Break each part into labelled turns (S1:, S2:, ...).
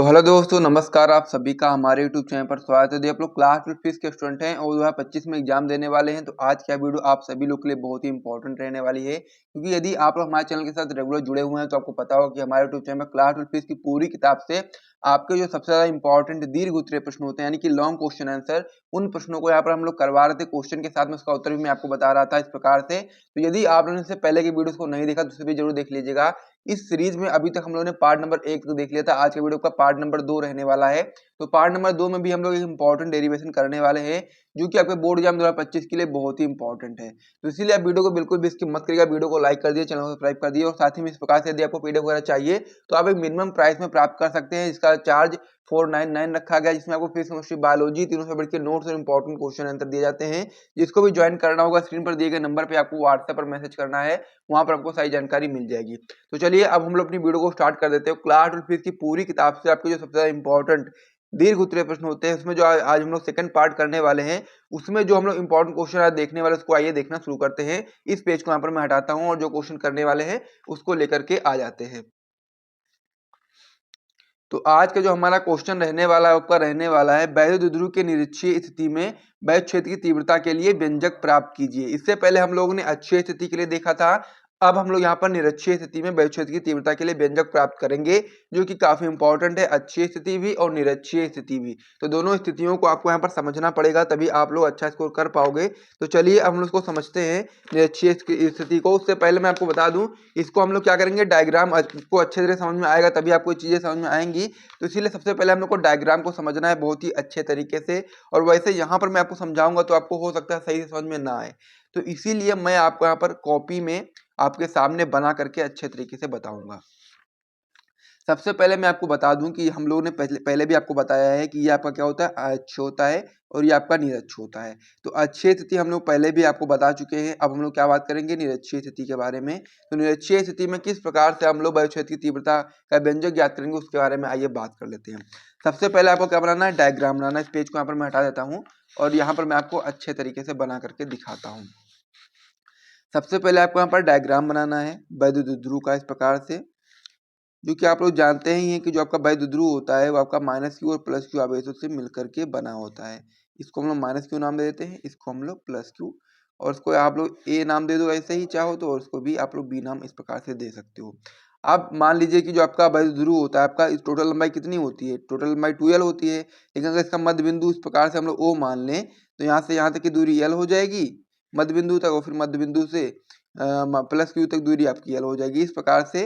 S1: Hello दोस्तों, नमस्कार। आप सभी का हमारे यूट्यूब चैनल पर स्वागत है। यदि आप लोग क्लास 12 फीस के स्टूडेंट हैं और 2025 में एग्जाम देने वाले हैं तो आज का वीडियो आप सभी लोग के लिए बहुत ही इंपॉर्टेंट रहने वाली है, क्योंकि यदि आप लोग हमारे चैनल के साथ रेगुलर जुड़े हुए हैं तो आपको पता होगा कि हमारे यूट्यूब चैनल पर क्लास 12 फीस की पूरी किताब से आपके जो सबसे ज्यादा इंपॉर्टेंट दीर्घ उत्तरीय प्रश्न होते हैं, यानी कि लॉन्ग क्वेश्चन आंसर, उन प्रश्नों को यहाँ पर हम लोग करवा रहे थे क्वेश्चन के साथ में, उसका उत्तर भी मैं आपको बता रहा था इस प्रकार से। तो यदि आप लोगों ने इससे पहले की वीडियोस को नहीं देखा तो उसे भी जरूर देख लीजिएगा। इस सीरीज में अभी तक हम लोगों ने पार्ट नंबर 1 देख लिया था, आज के वीडियो का पार्ट नंबर 2 रहने वाला है। तो पार्ट नंबर 2 में भी हम लोग एक इंपॉर्टेंट डेरिवेशन करने वाले हैं, जो कि आपके बोर्ड एग्जाम 2025 के लिए बहुत ही इंपॉर्टेंट है। तो इसीलिए आप वीडियो को बिल्कुल भी स्किप मत करिएगा, वीडियो को लाइक कर दिए, चैनल को सब्सक्राइब कर दिए, और साथ ही में इस प्रकार से यदि आपको पीडीएफ वगैरह चाहिए तो आप एक मिनिमम प्राइस में प्राप्त कर सकते हैं। इसका चार्ज 499 रखा गया, जिसमें आपको फिजिक्स, केमिस्ट्री, बायोलॉजी तीनों से बढ़ के नोट्स और इंपॉर्टेंट क्वेश्चन आंसर दिए जाते हैं। जिसको भी ज्वाइन करना होगा स्क्रीन पर दिए गए नंबर पे आपको व्हाट्सएप पर मैसेज करना है, वहां पर आपको सारी जानकारी मिल जाएगी। तो चलिए अब हम लोग अपनी वीडियो को स्टार्ट कर देते हैं। क्लास 12 फीस की पूरी किताब से आपके जो सबसे ज्यादा इंपॉर्टेंट दीर्घ उत्तरीय प्रश्न होते हैं, उसमें जो आज हम लोग सेकंड पार्ट करने वाले हैं, उसमें जो हम लोग इंपॉर्टेंट क्वेश्चन आज देखने वाले उसको आइए देखना शुरू करते हैं। इस पेज को यहाँ पर मैं हटाता हूँ और जो क्वेश्चन करने वाले हैं उसको लेकर के आ जाते हैं। तो आज का जो हमारा क्वेश्चन रहने वाला है आपका रहने वाला है, वैद्युत ध्रुव के निरक्षीय स्थिति में वैद्युत क्षेत्र की तीव्रता के लिए व्यंजक प्राप्त कीजिए। इससे पहले हम लोगों ने अक्षीय स्थिति के लिए देखा था, अब हम लोग यहाँ पर निरक्षीय स्थिति में वैद्युत क्षेत्र की तीव्रता के लिए व्यंजक प्राप्त करेंगे, जो कि काफी इंपॉर्टेंट है। अक्षीय स्थिति भी और निरक्षीय स्थिति भी, तो दोनों स्थितियों को आपको यहाँ पर समझना पड़ेगा, तभी आप लोग अच्छा स्कोर कर पाओगे। तो चलिए अब हम लोग इसको समझते हैं निरक्षीय स्थिति को। उससे पहले मैं आपको बता दूं, इसको हम लोग क्या करेंगे, डायग्राम को अच्छे तरह समझ में आएगा तभी आपको चीजें समझ में आएंगी। तो इसीलिए सबसे पहले हम लोग को डायग्राम को समझना है बहुत ही अच्छे तरीके से, और वैसे यहाँ पर मैं आपको समझाऊंगा तो आपको हो सकता है सही से समझ में ना आए, तो इसीलिए मैं आपको यहाँ पर कॉपी में आपके सामने बना करके अच्छे तरीके से बताऊंगा। सबसे पहले मैं आपको बता दूं कि हम लोगों ने पहले भी आपको बताया है कि ये आपका क्या होता है, अक्ष होता है और ये आपका निरक्ष होता है। तो अक्षीय स्थिति हम लोग पहले भी आपको बता चुके हैं। अब हम लोग क्या बात करेंगे, निरक्षीय स्थिति के बारे में। तो निरक्षीय स्थिति में किस प्रकार से हम लोग वायु क्षेत्र की तीव्रता का व्यंजक ज्ञात करेंगे, उसके बारे में आइए बात कर लेते हैं। सबसे पहले आपको क्या बनाना है, डायग्राम बनाना है। इस पेज को यहाँ पर मैं हटा देता हूँ और यहाँ पर मैं आपको अच्छे तरीके से बना करके दिखाता हूँ। सबसे पहले आपको यहाँ पर डायग्राम बनाना है वैद्युत ध्रुव का, इस प्रकार से, जो कि आप लोग जानते ही हैं कि जो आपका वैद्युत ध्रुव होता है वो आपका माइनस क्यू और प्लस क्यू आवेशों से मिलकर के बना होता है। इसको हम लोग माइनस क्यू नाम दे देते हैं, इसको हम लोग प्लस क्यू, और इसको आप लोग ए नाम दे दो ऐसे ही चाहो तो, और उसको भी आप लोग बी नाम इस प्रकार से दे सकते हो। अब मान लीजिए कि जो आपका वैद्युत ध्रुव होता है, आपका टोटल लंबाई कितनी होती है, टोटल लंबाई 2l होती है। लेकिन अगर इसका मध्य बिंदु इस प्रकार से हम लोग ओ मान लें तो यहाँ से यहाँ तक की दूरी l हो जाएगी मध्य बिंदु तक, और फिर मध्य बिंदु से प्लस क्यू तक दूरी आपकी l हो जाएगी। इस प्रकार से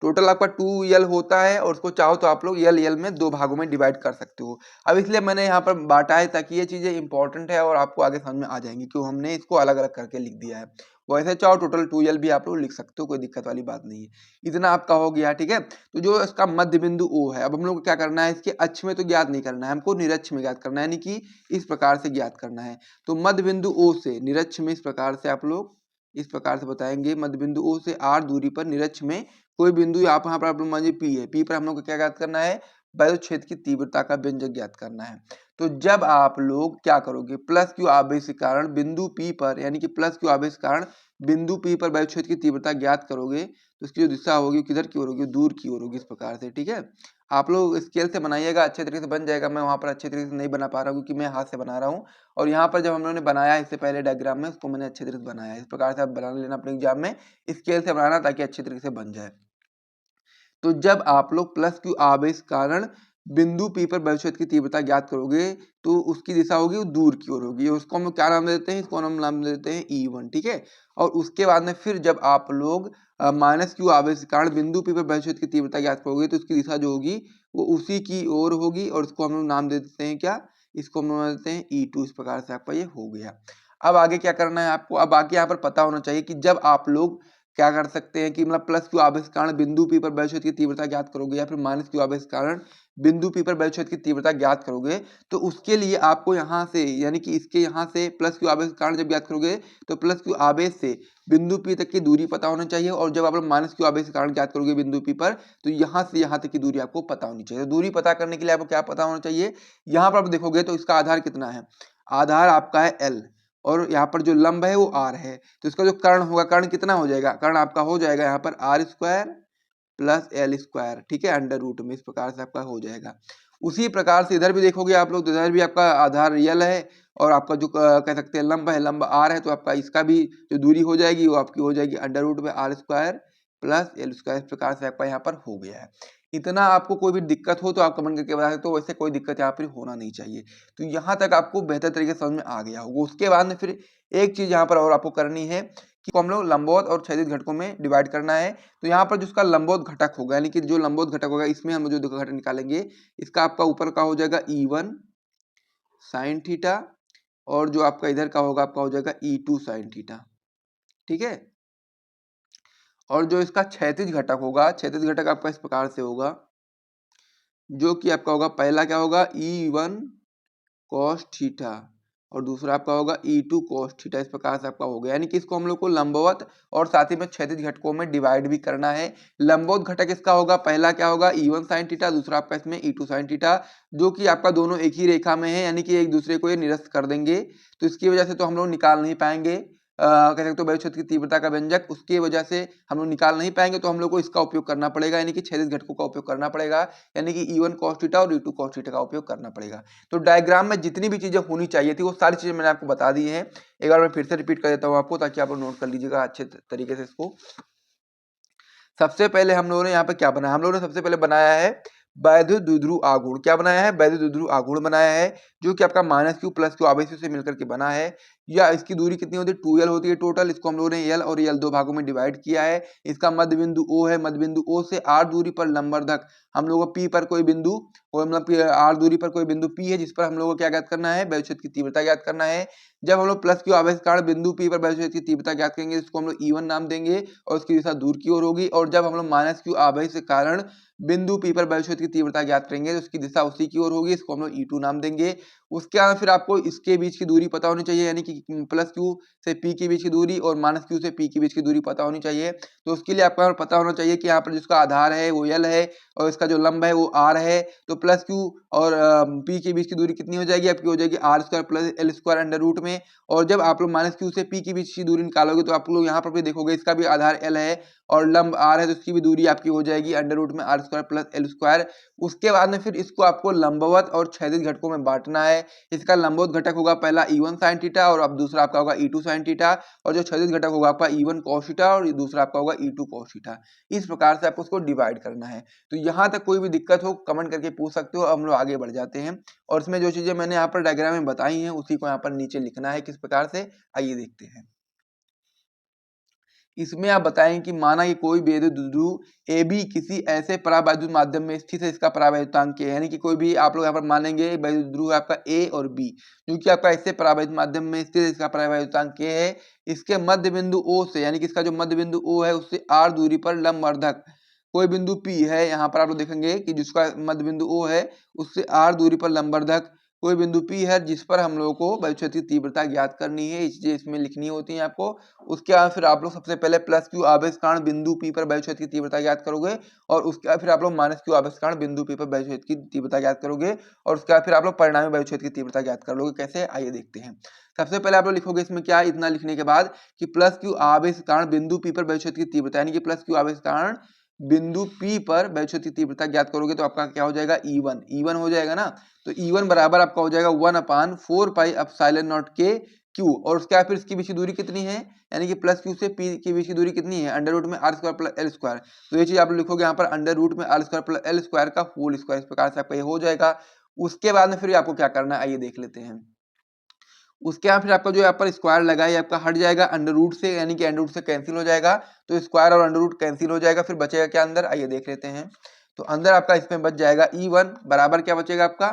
S1: टोटल आपका 2l होता है, और उसको चाहो तो आप लोग l में दो भागों में डिवाइड कर सकते हो। अब इसलिए मैंने यहाँ पर बांटा है ताकि ये चीजें इंपॉर्टेंट है और आपको आगे समझ में आ जाएंगी, क्यों हमने इसको अलग अलग करके लिख दिया है। वैसे चाहो टोटल 2l भी आप लोग लिख सकते हो, कोई दिक्कत वाली बात नहीं है। इतना आपका हो गया, ठीक है। तो जो इसका मध्य बिंदु O है, अब हम लोग को क्या करना है, इसके अक्ष में तो ज्ञात नहीं करना है, हमको निरक्ष में ज्ञात करना है, यानी कि इस प्रकार से ज्ञात करना है। तो मध्य बिंदु O से निरक्ष में इस प्रकार से आप लोग इस प्रकार से बताएंगे, मध्य बिंदु O से r दूरी पर निरक्ष में कोई बिंदु यहाँ पर आप लोग मान लीजिए P है, P पर हम लोग को क्या ज्ञात करना है, वैद्युत क्षेत्र की तीव्रता का व्यंजक ज्ञात करना है। तो जब आप लोग क्या करोगे, प्लस क्यू आवेश के कारण बिंदु P पर, यानी कि प्लस क्यू आवेश के कारण बिंदु P पर वैद्युत क्षेत्र की तीव्रता ज्ञात करोगे, तो उसकी जो दिशा होगी किधर की ओर होगी, दूर की ओर होगी, इस प्रकार से, ठीक है। आप लोग स्केल से बनाइएगा, अच्छे तरीके से बन जाएगा। मैं वहां पर अच्छे तरीके से नहीं बना पा रहा हूँ क्योंकि मैं हाथ से बना रहा हूँ, और यहाँ पर जब हम लोगों ने बनाया इससे पहले डायग्राम में, उसको मैंने अच्छे तरीके से बनाया। इस प्रकार से आप बना लेना अपने एग्जाम में, स्केल से बनाना ताकि अच्छे तरीके से बन जाए। तो जब आप लोग प्लस क्यू आवेश कारण बिंदु P पर वैद्युत क्षेत्र की तीव्रता ज्ञात करोगे तो उसकी दिशा होगी वो दूर की ओर होगी, उसको हम क्या नाम देते हैं, इसको हम नाम देते हैं E1, ठीक है। और उसके बाद में फिर जब आप लोग माइनस क्यू आवेश के कारण बिंदु P पर वैद्युत क्षेत्र की तीव्रता ज्ञात करोगे तो उसकी दिशा जो होगी वो उसी की ओर होगी, और उसको हम लोग नाम दे देते हैं क्या, इसको हम नाम देते हैं E2। इस प्रकार से आपका ये हो गया। अब आगे क्या करना है आपको, अब आगे यहाँ पर पता होना चाहिए कि जब आप लोग क्या कर सकते हैं कि मतलब प्लस क्यू आवेश के कारण बिंदु P पर वैद्युत क्षेत्र की तीव्रता ज्ञात करोगे, या फिर माइनस क्यू आवेश के कारण बिंदु P पर वैद्युत क्षेत्र की तीव्रता ज्ञात करोगे, तो उसके लिए आपको यहाँ से, यानी कि इसके यहाँ से प्लस क्यू आवेश के कारण जब ज्ञात करोगे तो प्लस क्यू आवेश से बिंदु P तक की दूरी पता होना चाहिए, और जब आप लोग माइनस क्यू आवेश के कारण ज्ञात करोगे बिंदु P पर, तो यहाँ से यहाँ तक की दूरी आपको पता होनी चाहिए। तो दूरी पता करने के लिए आपको क्या पता होना चाहिए, यहाँ पर आप देखोगे तो इसका आधार कितना है, आधार आपका है L, और यहाँ पर जो लंब है वो R है। तो इसका जो कर्ण होगा, कर्ण कितना हो जाएगा, कर्ण आपका हो जाएगा यहाँ पर R² प्लस एल स्क्वायर, ठीक है, अंडर रूट में। इस प्रकार से आपका हो जाएगा। उसी प्रकार से इधर भी देखोगे आप लोग, तो इधर भी आपका आधार रियल है और आपका जो कह सकते हैं लंब है, लंब आर है, तो आपका इसका भी जो दूरी हो जाएगी वो आपकी हो जाएगी अंडर रूट में R square plus L square. इस प्रकार से आपका यहाँ पर हो गया है। इतना आपको कोई भी दिक्कत हो तो आप कमेंट करके बता सकते हो, वैसे कोई दिक्कत यहाँ पर होना नहीं चाहिए। तो यहाँ तक आपको बेहतर तरीके से समझ में आ गया होगा। उसके बाद में फिर एक चीज यहाँ पर और आपको करनी है कि हम लोग लंबवत और क्षैतिज घटकों में डिवाइड करना है। तो यहाँ पर जिसका लंबवत घटक होगा, यानी कि जो लंबवत घटक होगा, इसमें हम जो घटक निकालेंगे, इसका आपका ऊपर का हो जाएगा E1 साइन थीटा और जो आपका इधर का होगा आपका हो जाएगा E2 साइन थीटा, ठीक है। और जो इसका क्षैतिज घटक होगा, क्षैतिज घटक आपका इस प्रकार से होगा, जो कि आपका होगा, पहला क्या होगा E1 cos थीटा और दूसरा आपका होगा E2 cos थीटा। इस प्रकार से आपका हो गया, यानी कि इसको हम लोग को लंबवत और साथ ही में क्षैतिज घटकों में डिवाइड भी करना है। लंबवत घटक इसका होगा, पहला क्या होगा E1 sin थीटा, दूसरा आपका इसमें E2 sin थीटा, जो कि आपका दोनों एक ही रेखा में है, यानी कि एक दूसरे को ये निरस्त कर देंगे। तो इसकी वजह से तो हम लोग निकाल नहीं पाएंगे, कह सकते हो वायु क्षेत्र की तीव्रता का व्यंजक, उसकी वजह से हम लोग निकाल नहीं पाएंगे। तो हम लोग को इसका उपयोग करना पड़ेगा, यानी कि क्षैतिज घटकों का उपयोग करना पड़ेगा, यानी कि E1 cos थीटा और E2 cos थीटा का उपयोग करना पड़ेगा। तो डायग्राम में जितनी भी चीजें होनी चाहिए थी वो सारी चीजें मैंने आपको बता दी हैं। एक बार मैं फिर से रिपीट कर देता हूँ आपको, ताकि आप लोग नोट कर लीजिएगा अच्छे तरीके से इसको। सबसे पहले हम लोगों ने यहाँ पे क्या बनाया, हम लोगों ने सबसे पहले बनाया है वैद्युत द्विध्रुव आघूर्ण। क्या बनाया है, वैद्युत द्विध्रुव आघूर्ण बनाया है, जो कि आपका -q + q आवेशों से मिलकर के बना है। या इसकी दूरी कितनी होती है, 2l होती है टोटल। इसको हम लोगों ने l और l दो भागों में डिवाइड किया है। इसका मध्य बिंदु O है, मध्य बिंदु O से r दूरी पर लंबवर्धक हम लोगों को P पर कोई बिंदु, मतलब r दूरी पर कोई बिंदु P है, जिस पर हम लोगों को क्या ज्ञात करना है, वायु क्षेत्र की तीव्रता ज्ञात करना है। जब हम लोग +q आवेश के कारण बिंदु P पर वायु क्षेत्र की तीव्रता ज्ञात करेंगे, इसको हम लोग E1 नाम देंगे और उसकी दिशा दूर की ओर होगी। और जब हम लोग -q आवेश के कारण बिंदु P पर वायु क्षेत्र की तीव्रता ज्ञात करेंगे, तो उसकी दिशा उसी की ओर होगी, इसको हम लोग E2 नाम देंगे। उसके बाद फिर आपको इसके बीच की दूरी पता होनी चाहिए, यानी कि +q से P के बीच की दूरी और -q से P के बीच की दूरी पता होनी चाहिए। तो उसके लिए आपको पता होना चाहिए कि यहाँ पर जिसका आधार है वो L है और इसका जो लंब है वो R है। तो +q और P के बीच की दूरी कितनी हो जाएगी, आपकी हो जाएगी r² + l² अंडर रूट में। और जब आप लोग -q से P के बीच की दूरी निकालोगे, तो आप लोग यहाँ पर भी देखोगे इसका भी आधार L है और लंब R है, तो उसकी भी दूरी आपकी हो जाएगी अंडर रूट में r² + l²। उसके बाद में फिर इसको आपको लंबवत और क्षैतिज घटकों में बांटना है। इसका लंबवत घटक होगा पहला E1 sin थीटा और अब दूसरा आपका होगा E2 sin थीटा, और जो क्षैतिज घटक होगा आपका E1 cos थीटा और दूसरा आपका होगा E2 cos थीटा। इस प्रकार से आपको उसको डिवाइड करना है। तो यहाँ तक कोई भी दिक्कत हो कमेंट करके पूछ सकते हो। अब हम लोग आगे बढ़ जाते हैं और इसमें जो चीजें मैंने यहाँ पर डायग्राम में बताई हैं उसी को यहाँ पर नीचे लिखना है। किस प्रकार से, आइए देखते हैं। इसमें आप बताएं कि माना कि कोई वैद्युत द्विध्रुव AB किसी ऐसे परावैद्युत माध्यम में स्थित है, इसका परावैद्युतांक K है। यानी कि कोई भी आप लोग यहाँ पर मानेंगे वैद्युत द्विध्रुव है आपका A और B, जो कि आपका ऐसे परावैद्युत माध्यम में स्थित है, इसका परावैद्युतांक K है। इसके मध्य बिंदु O से, यानी कि इसका जो मध्य बिंदु O है उससे r दूरी पर लंबवर्धक कोई बिंदु P है। यहाँ पर आप लोग देखेंगे कि जिसका मध्य बिंदु O है उससे r दूरी पर लंबवर्धक कोई बिंदु P है, जिस पर हम लोगों को वायु क्षेत्र की तीव्रता ज्ञात करनी है। ये चीजें इसमें लिखनी होती हैं आपको। उसके बाद फिर आप लोग सबसे पहले +q आवेश कारण बिंदु P पर वायु क्षेत्र की तीव्रता ज्ञात करोगे और उसके बाद फिर आप लोग -q आवेश कारण बिंदु P पर वायु क्षेत्र की तीव्रता ज्ञात करोगे और उसके बाद फिर आप लोग परिणामी वायु क्षेत्र की तीव्रता ज्ञात कर लोगे। कैसे, आइए देखते हैं। सबसे पहले आप लोग लिखोगे इसमें क्या, इतना लिखने के बाद कि +q आवेश कारण बिंदु P पर वायु क्षेत्र की तीव्रता, यानी कि +q आवेश कारण बिंदु P पर वायु क्षेत्र की तीव्रता ज्ञात करोगे, तो आपका क्या हो जाएगा, E1 हो जाएगा ना। तो E1 बराबर आपका हो जाएगा 1/4πε0 के Q, और उसके बाद फिर इसकी बीच की दूरी कितनी है, यानी कि +q से P के बीच की दूरी कितनी है, अंडर रूट में r² + l²। तो ये चीज आप लिखोगे यहाँ पर अंडर रूट में r² + l² का होल स्क्वायर। इस प्रकार से आपका ये हो जाएगा। उसके बाद में फिर आपको क्या करना है, आइए देख लेते हैं। उसके बाद फिर आपका जो यहाँ पर स्क्वायर लगा है आपका हट जाएगा अंडर रूट से, यानी कि अंडर रूट से कैंसिल हो जाएगा। तो स्क्वायर और अंडर रूट कैंसिल हो जाएगा, फिर बचेगा क्या अंदर, आइए देख लेते हैं। तो अंदर आपका इसमें बच जाएगा E1 बराबर क्या बचेगा आपका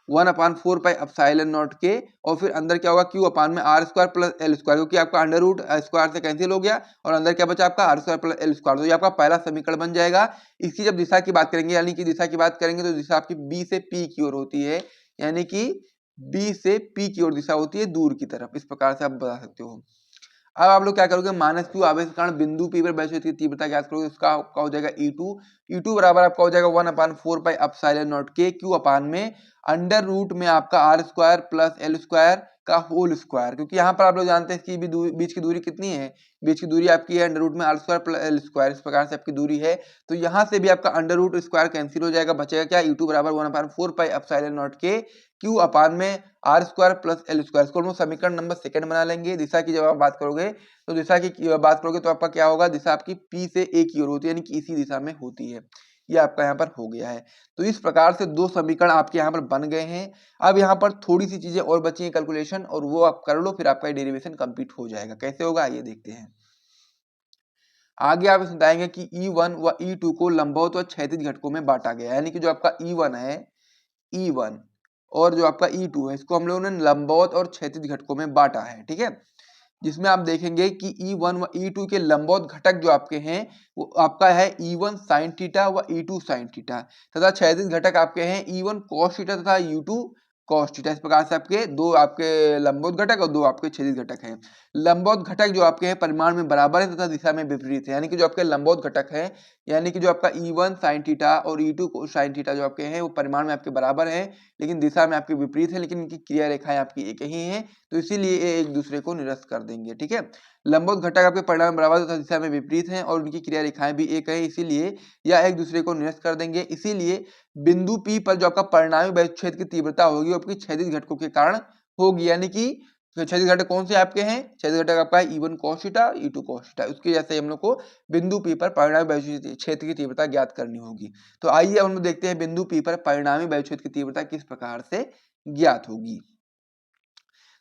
S1: 1/4πε0 के, और फिर अंदर क्या होगा Q अपान में r² + l², क्योंकि आपका अंडर रूट स्क्वायर से कैंसिल हो गया और अंदर क्या बचा आपका r² + l²। तो ये आपका पहला समीकरण बन जाएगा। इसकी जब दिशा की बात करेंगे, यानी कि दिशा की बात करेंगे, तो दिशा आपकी B से P की ओर होती है, यानी कि B से P की ओर दिशा होती है दूर की तरफ। इस प्रकार से आप बता सकते हो। अब आप लोग क्या करोगे, -q आवेश के कारण बिंदु P पर वायु क्षेत्र की तीव्रता ज्ञात करोगे, उसका आपका हो जाएगा E2 बराबर आपका हो जाएगा 1/4πε0 के Q अपान में अंडर रूट में आपका r² + l² का होल स्क्वायर, क्योंकि यहाँ पर आप लोग जानते हैं कि बीच की दूरी कितनी है, बीच की दूरी आपकी है अंडर रूट में R square plus L square, इस प्रकार से आपकी दूरी है। तो यहाँ से भी आपका अंडर रूट स्क्वायर कैंसिल हो जाएगा, बचेगा क्या, u2 बराबर 1/4 पाई एप्सिलॉन नॉट के क्यू अपान में R square plus L square. इसको हम समीकरण नंबर सेकंड बना लेंगे। दिशा की जब आप बात करोगे तो दिशा की बात करोगे तो आपका क्या होगा, दिशा आपकी पी से ए की ओर होती है, यानी कि इसी दिशा में होती है। ये आपका यहाँ पर हो गया है। तो इस प्रकार से दो समीकरण आपके यहाँ पर बन गए हैं। अब यहाँ पर थोड़ी सी चीजें और बची हैं कैलकुलेशन, और वो आप कर लो, फिर आपका डेरिवेशन कंप्लीट हो जाएगा। कैसे होगा आइए देखते हैं। आगे आप इसमें बताएंगे कि E1 व E2 को लंबवत व क्षैतिज घटकों में बांटा गया है, यानी कि जो आपका E1 है, E1 और जो आपका E2 है, इसको हम लोगों ने लंबवत और क्षैतिज घटकों में बांटा है। ठीक है, जिसमें आप देखेंगे कि E1 व E2 के लंबवत घटक जो आपके हैं वो आपका है E1 sin थीटा व E2 sin थीटा, तथा क्षैतिज घटक आपके हैं E1 cos थीटा तथा U2 cos थीटा। इस प्रकार से आपके दो आपके लंबवत घटक और दो आपके क्षैतिज घटक हैं। लंबवत घटक जो आपके हैं परिमाण में बराबर है तथा दिशा में विपरीत है, यानी कि जो आपके लंबवत घटक है, यानी कि जो आपका E1 sin थीटा और E2 sin थीटा जो आपके हैं वो परिमाण में आपके बराबर है, लेकिन दिशा में आपके विपरीत है, लेकिन इनकी क्रिया रेखाएं आपकी एक ही हैं, तो इसीलिए ये एक दूसरे को निरस्त कर देंगे। ठीक है, लंबवत घटक आपके परिमाण में बराबर तथा दिशा में विपरीत हैं और उनकी क्रिया रेखाएं भी एक है, इसीलिए यह एक दूसरे को निरस्त कर देंगे। इसीलिए बिंदु P पर जो आपका परिणामी वैद्युत की तीव्रता होगी वो आपकी क्षैतिज घटकों के कारण होगी, यानी कि क्षैतिज घटक कौन से आपके हैं, क्षैतिज घटक आपका है E1 cos theta, E2 cos theta. उसके जैसे हम लोग को बिंदु P पर परिणामी वैद्युत क्षेत्र की तीव्रता ज्ञात करनी होगी। तो आइए अब हम लोग देखते हैं बिंदु P पर परिणामी वैद्युत की तीव्रता किस प्रकार से ज्ञात होगी।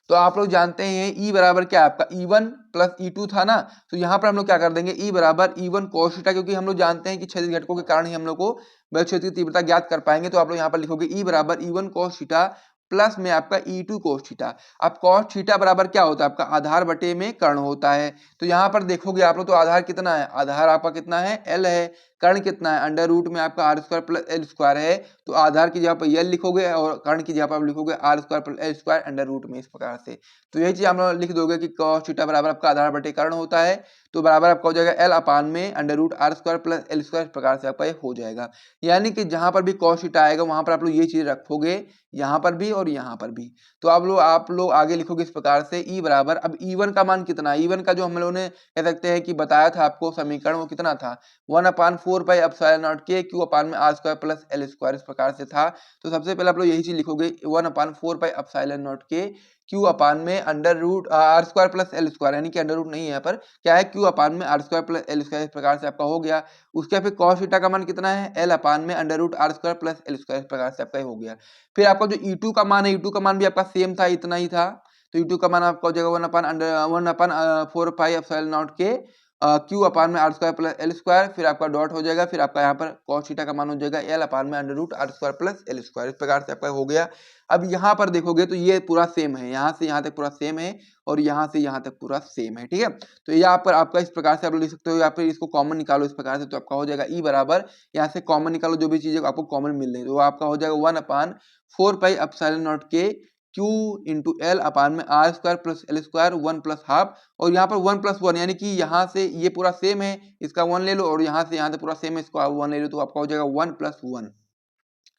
S1: तो आप लोग जानते हैं E बराबर क्या आपका E1 प्लस E2 था ना, तो यहाँ पर हम लोग क्या कर देंगे, E बराबर E1 cos थीटा, क्योंकि हम लोग जानते हैं कि क्षैतिज घटकों के कारण ही हम लोग को वैद्युत क्षेत्र की तीव्रता ज्ञात कर पाएंगे। तो आप लोग यहाँ पर लिखोगे E बराबर E1 cos थीटा प्लस में आपका E2 cos थीटा। अब cos थीटा बराबर क्या होता है, आपका आधार बटे में कर्ण होता है। तो यहाँ पर देखोगे आप लोग तो आधार कितना है, आधार आपका कितना है, L है, कर्ण कितना है, अंडर रूट में आपका R square plus L square है। तो आधार की जगह पर एल लिखोगे और कर्ण की जगह पर आप लिखोगे R square plus L square under root में, इस प्रकार से। तो यही चीज आप लोग लिख दोगे कि cos थीटा बराबर आपका आधार बटे कर्ण होता है, तो बराबर आपका हो जाएगा एल अपान में under root R square plus L square, इस प्रकार से आपका ये हो जाएगा। यानी कि जहां पर भी cos थीटा आएगा वहां पर आप लोग ये चीज रखोगे, यहाँ पर भी और यहाँ पर भी। तो आप लोग आगे लिखोगे इस प्रकार से E बराबर, अब E1 का मान कितना, E1 का जो हम लोगों ने कह सकते हैं कि बताया था आपको समीकरण, वो कितना था 1/4 पाई एप्सिलॉन नॉट के क्यू अपान में R square plus L square, इस प्रकार से था। तो सबसे पहले आप लोग यही चीज लिखोगे 1/4 पाई एप्सिलॉन नॉट के क्यू अपान में under root R square plus L square, यानी कि अंडर रूट नहीं है यहाँ पर, क्या है क्यू अपान में R square plus L square, इस प्रकार से आपका हो गया। उसके फिर cos थीटा का मान कितना है, एल अपान में under root R square plus L square, इस प्रकार से आपका हो गया। फिर आपका जो E2 का मान है, E2 का मान भी आपका सेम था, इतना ही था। तो E2 का मान आपका हो जाएगा 1/4 पाई एप्सिलॉन नॉट के क्यू अपान में R square plus L square, फिर आपका डॉट हो जाएगा, फिर आपका यहाँ पर cos थीटा का मान हो जाएगा एल अपान में under root R square plus L square, इस प्रकार से आपका हो गया। अब यहाँ पर देखोगे तो ये पूरा सेम है, यहाँ से यहाँ तक पूरा सेम है और यहाँ से यहाँ तक पूरा सेम है। ठीक है, तो यहाँ पर आपका इस प्रकार से आप लिख सकते हो, या फिर इसको कॉमन निकालो इस प्रकार से, तो आपका हो जाएगा E बराबर, यहाँ से कॉमन निकालो जो भी चीजें आपको कॉमन मिल रही है, तो आपका हो जाएगा 1/4 पाई एप्सिलॉन नॉट के Q इंटू एल अपान में R square plus L square 1 plus half, और यहाँ पर 1 प्लस 1, यानी कि यहाँ से ये पूरा सेम है, इसका 1 ले लो, और यहाँ से यहाँ तक पूरा सेम है, इसको आप 1 ले लो, तो आपका हो जाएगा 1 प्लस 1।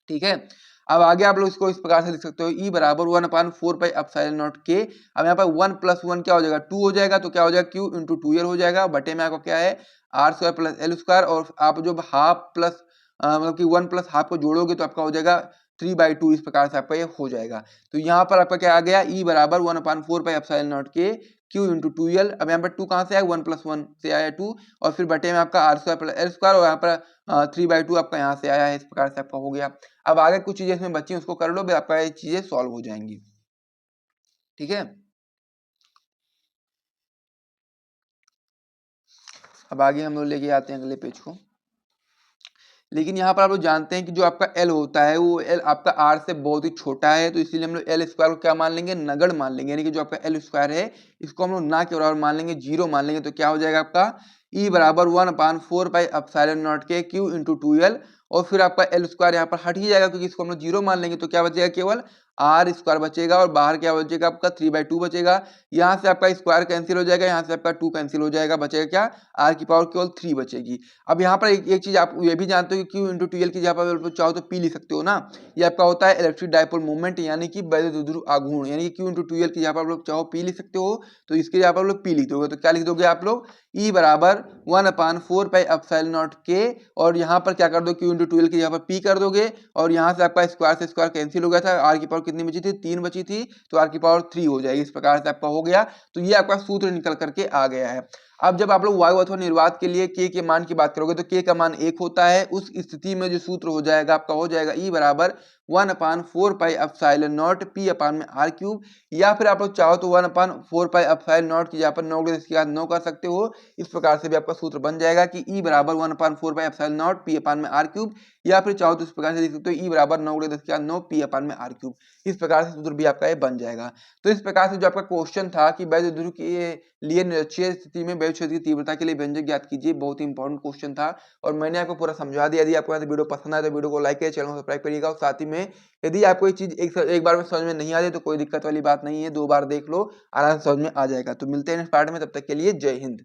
S1: ठीक है, अब आगे आप लोग इसको इस प्रकार से लिख सकते हो E बराबर 1/4 पाई एप्सिलॉन नॉट के। अब यहाँ पर 1 प्लस 1 क्या हो जाएगा, 2 हो जाएगा, तो क्या हो जाएगा Q इंटू 2L हो जाएगा, बटे में आपका क्या है R square plus L square, और आप जो हाफ प्लस मतलब कि 1 प्लस हाफ को जोड़ोगे तो आपका हो जाएगा 3/2, इस प्रकार से आपका ये हो जाएगा। तो यहाँ पर आपका क्या आ गया, E बराबर 1/4 पाई एप्सिलॉन नॉट के Q इंटू 2L। अब यहाँ पर 2 कहाँ से आया, 1 प्लस 1 से आया 2, और फिर बटे में आपका R square plus L square, और यहाँ पर 3/2 आपका यहाँ से आया है, इस प्रकार से आपका हो गया। अब आगे कुछ चीजें इसमें बची उसको कर लो, आपका ये चीजें सॉल्व हो जाएंगी। ठीक है, अब आगे हम लोग लेके आते हैं अगले पेज को। लेकिन यहाँ पर आप लोग जानते हैं कि जो आपका L होता है वो L आपका R से बहुत ही छोटा है, तो इसीलिए हम लोग L स्क्वायर को क्या मान लेंगे, नगण्य मान लेंगे, यानी कि जो आपका L स्क्वायर है इसको हम लोग ना के बराबर मान लेंगे, 0 मान लेंगे। तो क्या हो जाएगा आपका E बराबर 1/4 पाई एप्सिलॉन नॉट के Q इंटू 2L, और फिर आपका L स्क्वायर यहाँ पर हट ही जाएगा क्योंकि इसको हम लोग 0 मान लेंगे, तो क्या बचेगा केवल आर स्क्वायर बचेगा और बाहर क्या बचेगा आपका 3/2 बचेगा। यहाँ से आपका स्क्वायर कैंसिल हो जाएगा, यहाँ से आपका 2 कैंसिल हो जाएगा, बचेगा क्या आर की पावर केवल 3 बचेगी। अब यहाँ पर एक चीज आप ये भी जानते हो कि क्यू इंटू टी एल की जहाँ पर चाहो तो पी लिख सकते हो ना, ये आपका होता है इलेक्ट्रिक डायपोल मोमेंट यानी कि वैद्युत ध्रुव आघूर्ण, यानी कि क्यू इंटू टी एल की जहाँ पर आप लोग चाहो पी लिख सकते हो, तो इसके यहाँ पर आप लोग पी लिख दोगे तो क्या लिख दोगे आप लोग E बराबर 1/4πε0 के, और यहाँ पर क्या कर दो क्यू इंटू टू एल की यहाँ पर पी कर दोगे, और यहाँ से आपका स्क्वायर से स्क्वायर कैंसिल हो गया था, आर की पावर कितनी बची थी 3 बची थी, तो आर की पावर 3 हो जाएगी। इस प्रकार से आपका हो गया, तो ये आपका सूत्र निकल करके आ गया है। अब जब आप लोग वायु अथवा निर्वात के लिए के मान की बात करोगे तो के का मान 1 होता है, उस स्थिति में जो सूत्र हो जाएगा आपका हो जाएगा E बराबर 1/4πε0 पी अपान में आर क्यूब, या फिर आप लोग चाहो तो 1/4πε0 की जहाँ पर 9 कर सकते हो। इस प्रकार से भी आपका सूत्र बन जाएगा कि E बराबर 1/4πε0 पी अपान में आर क्यूब, या फिर चाहो तो इस प्रकार से लिख सकते हो E बराबर 9 पी अपान में आर क्यूब। इस प्रकार से सूत्र भी आपका ये बन जाएगा। तो इस प्रकार से जो आपका क्वेश्चन था कि वैद्युत ध्रुव के लिए निरक्षीय स्थिति में वैद्युत क्षेत्र की तीव्रता के लिए व्यंजक ज्ञात कीजिए, बहुत ही इंपॉर्टेंट क्वेश्चन था और मैंने आपको पूरा समझा दिया। यदि आपको वीडियो पसंद आए तो वीडियो को लाइक करिए, चैनल को सब्सक्राइब करिएगा, और साथ ही में यदि आपको ये चीज एक बार में समझ में नहीं आ रही तो कोई दिक्कत वाली बात नहीं है, 2 बार देख लो, आराम से समझ में आ जाएगा। तो मिलते हैं नेक्स्ट पार्ट में, तब तक के लिए जय हिंद।